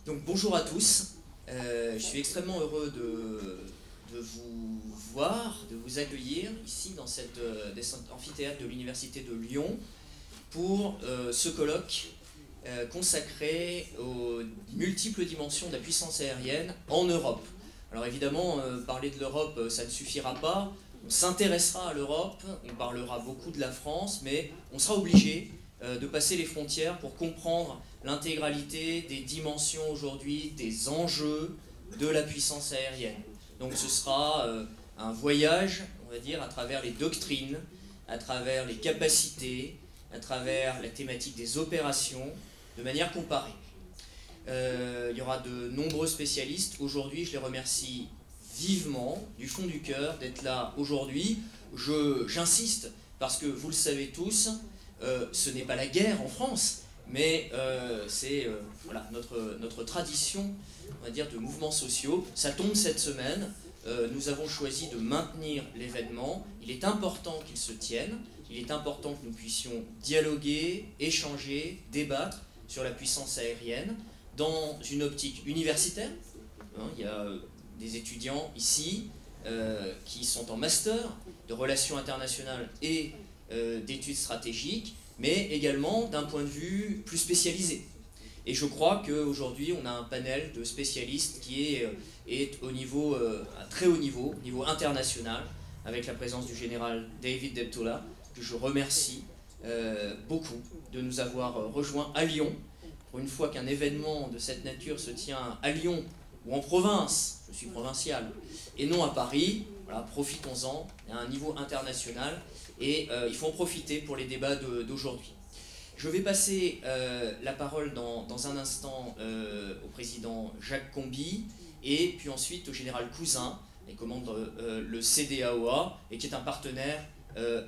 Donc bonjour à tous, je suis extrêmement heureux de vous voir, de vous accueillir ici dans cet amphithéâtre de l'Université de Lyon pour ce colloque consacré aux multiples dimensions de la puissance aérienne en Europe. Alors évidemment, parler de l'Europe, ça ne suffira pas, on s'intéressera à l'Europe, on parlera beaucoup de la France, mais on sera obligé de passer les frontières pour comprendre l'intégralité des dimensions aujourd'hui, des enjeux de la puissance aérienne. Donc ce sera un voyage, on va dire, à travers les doctrines, à travers les capacités, à travers la thématique des opérations, de manière comparée. Il y aura de nombreux spécialistes. Aujourd'hui, je les remercie vivement, du fond du cœur, d'être là aujourd'hui. J'insiste, parce que vous le savez tous, ce n'est pas la guerre en France, mais c'est voilà, notre tradition, on va dire, de mouvements sociaux. Ça tombe cette semaine. Nous avons choisi de maintenir l'événement. Il est important qu'il se tienne. Il est important que nous puissions dialoguer, échanger, débattre sur la puissance aérienne dans une optique universitaire. Il y a des étudiants ici qui sont en master de relations internationales et d'études stratégiques, mais également d'un point de vue plus spécialisé. Et je crois qu'aujourd'hui, on a un panel de spécialistes qui est au niveau, à très haut niveau international, avec la présence du général David Deptula, que je remercie beaucoup de nous avoir rejoints à Lyon. Pour une fois qu'un événement de cette nature se tient à Lyon ou en province, je suis provincial, et non à Paris, voilà, profitons-en à un niveau international, et il faut en profiter pour les débats d'aujourd'hui. Je vais passer la parole dans un instant au président Jacques Combi, et puis ensuite au général Cousin, qui commande le CDAOA, et qui est un partenaire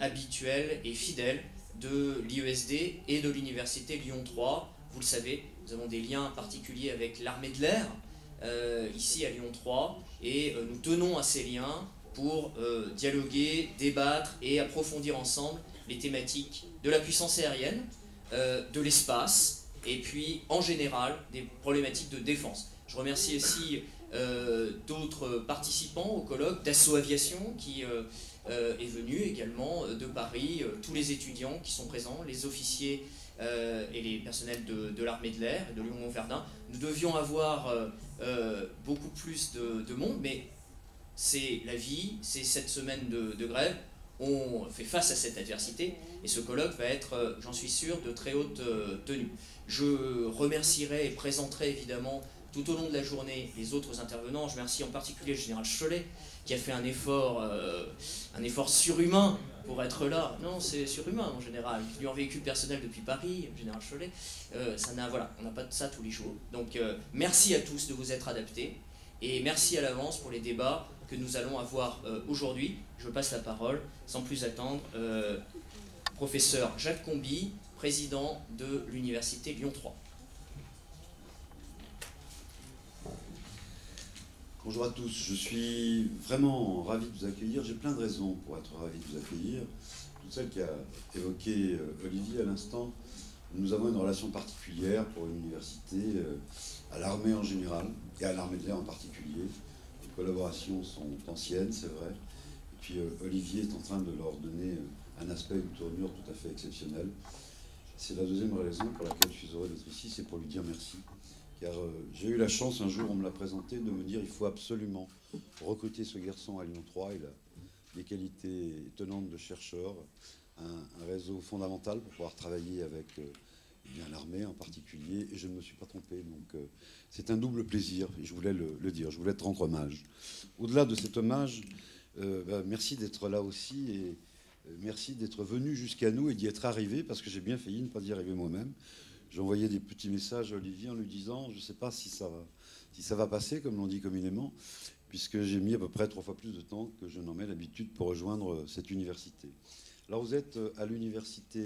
habituel et fidèle de l'IESD et de l'Université Lyon 3. Vous le savez, nous avons des liens particuliers avec l'armée de l'air, ici à Lyon 3, et nous tenons à ces liens pour dialoguer, débattre et approfondir ensemble les thématiques de la puissance aérienne, de l'espace, et puis en général des problématiques de défense. Je remercie aussi d'autres participants au colloque, Dassault Aviation qui est venu également de Paris, tous les étudiants qui sont présents, les officiers et les personnels de l'armée de l'air et de Lyon-Montverdun. Nous devions avoir beaucoup plus de monde, mais c'est la vie, c'est cette semaine de grève. On fait face à cette adversité et ce colloque va être, j'en suis sûr, de très haute tenue. Je remercierai et présenterai évidemment tout au long de la journée les autres intervenants. Je remercie en particulier le général Cholet qui a fait un effort surhumain pour être là. Non, c'est surhumain en général. Qui lui en véhicule personnel depuis Paris, le général Cholet. Voilà, on n'a pas de ça tous les jours. Donc merci à tous de vous être adaptés et merci à l'avance pour les débats que nous allons avoir aujourd'hui. Je passe la parole, sans plus attendre, professeur Jacques Combi, président de l'Université Lyon 3. Bonjour à tous, je suis vraiment ravi de vous accueillir. J'ai plein de raisons pour être ravi de vous accueillir. Toute celle qu'a évoqué Olivier à l'instant, nous avons une relation particulière pour l'université, à l'armée en général et à l'armée de l'air en particulier. Les collaborations sont anciennes, c'est vrai. Et puis Olivier est en train de leur donner un aspect, une tournure tout à fait exceptionnelle. C'est la deuxième raison pour laquelle je suis heureux d'être ici, c'est pour lui dire merci. Car j'ai eu la chance, un jour on me l'a présenté, de me dire il faut absolument recruter ce garçon à Lyon 3. Il a des qualités étonnantes de chercheur, un réseau fondamental pour pouvoir travailler avec l'armée en particulier, et je ne me suis pas trompé. Donc c'est un double plaisir, et je voulais le dire, je voulais te rendre hommage. Au-delà de cet hommage, merci d'être là aussi, et merci d'être venu jusqu'à nous et d'y être arrivé, parce que j'ai bien failli ne pas y arriver moi-même. J'ai envoyé des petits messages à Olivier en lui disant je ne sais pas si ça va passer, comme l'on dit communément, puisque j'ai mis à peu près 3 fois plus de temps que je n'en mets l'habitude pour rejoindre cette université. Alors vous êtes à l'université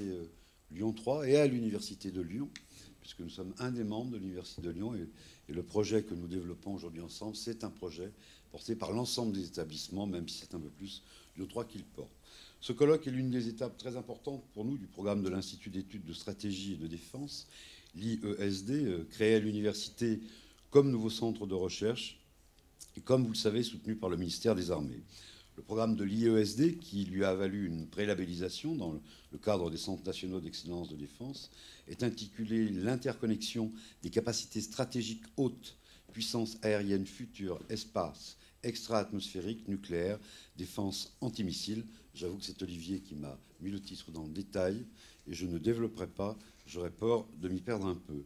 Lyon 3 et à l'université de Lyon, puisque nous sommes un des membres de l'université de Lyon, et le projet que nous développons aujourd'hui ensemble, c'est un projet porté par l'ensemble des établissements, même si c'est un peu plus Lyon 3 qui le porte. Ce colloque est l'une des étapes très importantes pour nous du programme de l'Institut d'études de stratégie et de défense, l'IESD, créé à l'université comme nouveau centre de recherche, et comme vous le savez, soutenu par le ministère des Armées. Le programme de l'IESD, qui lui a valu une prélabellisation dans le cadre des Centres nationaux d'excellence de défense, est intitulé « L'interconnexion des capacités stratégiques hautes, puissance aérienne future, espace, extra-atmosphérique, nucléaire, défense antimissile ». J'avoue que c'est Olivier qui m'a mis le titre dans le détail, et je ne développerai pas, j'aurais peur de m'y perdre un peu.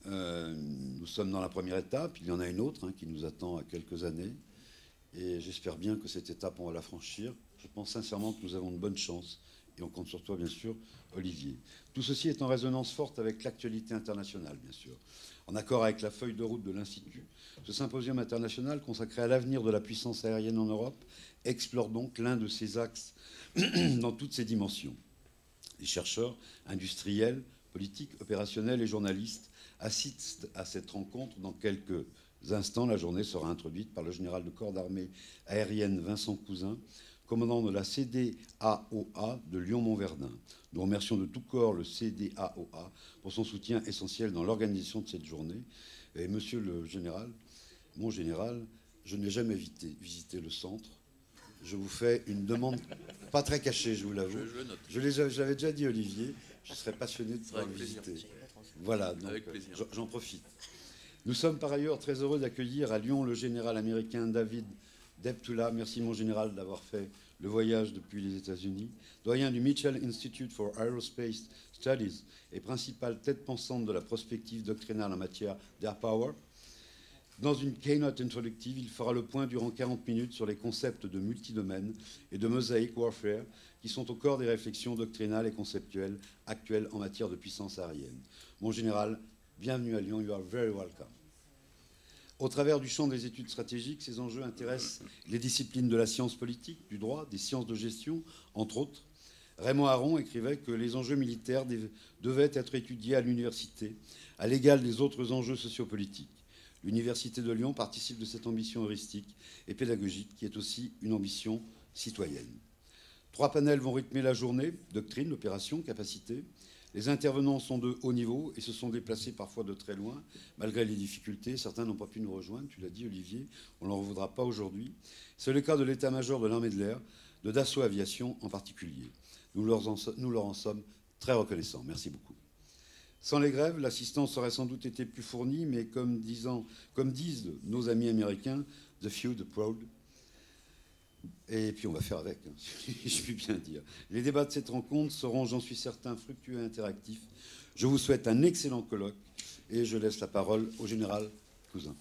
Nous sommes dans la première étape, il y en a une autre qui nous attend à quelques années. Et j'espère bien que cette étape, on va la franchir. Je pense sincèrement que nous avons de bonnes chances. Et on compte sur toi, bien sûr, Olivier. Tout ceci est en résonance forte avec l'actualité internationale, bien sûr. En accord avec la feuille de route de l'Institut, ce symposium international consacré à l'avenir de la puissance aérienne en Europe explore donc l'un de ses axes dans toutes ses dimensions. Les chercheurs, industriels, politiques, opérationnels et journalistes assistent à cette rencontre dans quelques instants. La journée sera introduite par le général de corps d'armée aérienne Vincent Cousin, commandant de la CDAOA de Lyon-Montverdun. Nous remercions de tout corps le CDAOA pour son soutien essentiel dans l'organisation de cette journée. Et monsieur le général, mon général, je n'ai jamais visité le centre. Je vous fais une demande pas très cachée, je vous l'avoue. J'avais déjà dit Olivier, je serais passionné de pouvoir le visiter. Voilà, donc j'en profite. Nous sommes par ailleurs très heureux d'accueillir à Lyon le général américain David Deptula. Merci mon général d'avoir fait le voyage depuis les États-Unis. Doyen du Mitchell Institute for Aerospace Studies et principale tête pensante de la prospective doctrinale en matière d'Air Power. Dans une keynote introductive, il fera le point durant 40 minutes sur les concepts de multidomaine et de mosaic warfare qui sont au cœur des réflexions doctrinales et conceptuelles actuelles en matière de puissance aérienne. Mon général, bienvenue à Lyon, you are very welcome. Au travers du champ des études stratégiques, ces enjeux intéressent les disciplines de la science politique, du droit, des sciences de gestion, entre autres. Raymond Aron écrivait que les enjeux militaires devaient être étudiés à l'université, à l'égal des autres enjeux sociopolitiques. L'Université de Lyon participe de cette ambition heuristique et pédagogique qui est aussi une ambition citoyenne. 3 panels vont rythmer la journée, doctrine, opération, capacité. Les intervenants sont de haut niveau et se sont déplacés parfois de très loin, malgré les difficultés. Certains n'ont pas pu nous rejoindre, tu l'as dit Olivier, on ne leur voudra pas aujourd'hui. C'est le cas de l'état-major de l'armée de l'air, de Dassault Aviation en particulier. Nous leur en sommes très reconnaissants. Merci beaucoup. Sans les grèves, l'assistance aurait sans doute été plus fournie, mais comme disent nos amis américains, the few, the proud. Et puis on va faire avec, je puis bien dire. Les débats de cette rencontre seront, j'en suis certain, fructueux et interactifs. Je vous souhaite un excellent colloque et je laisse la parole au général Cousin.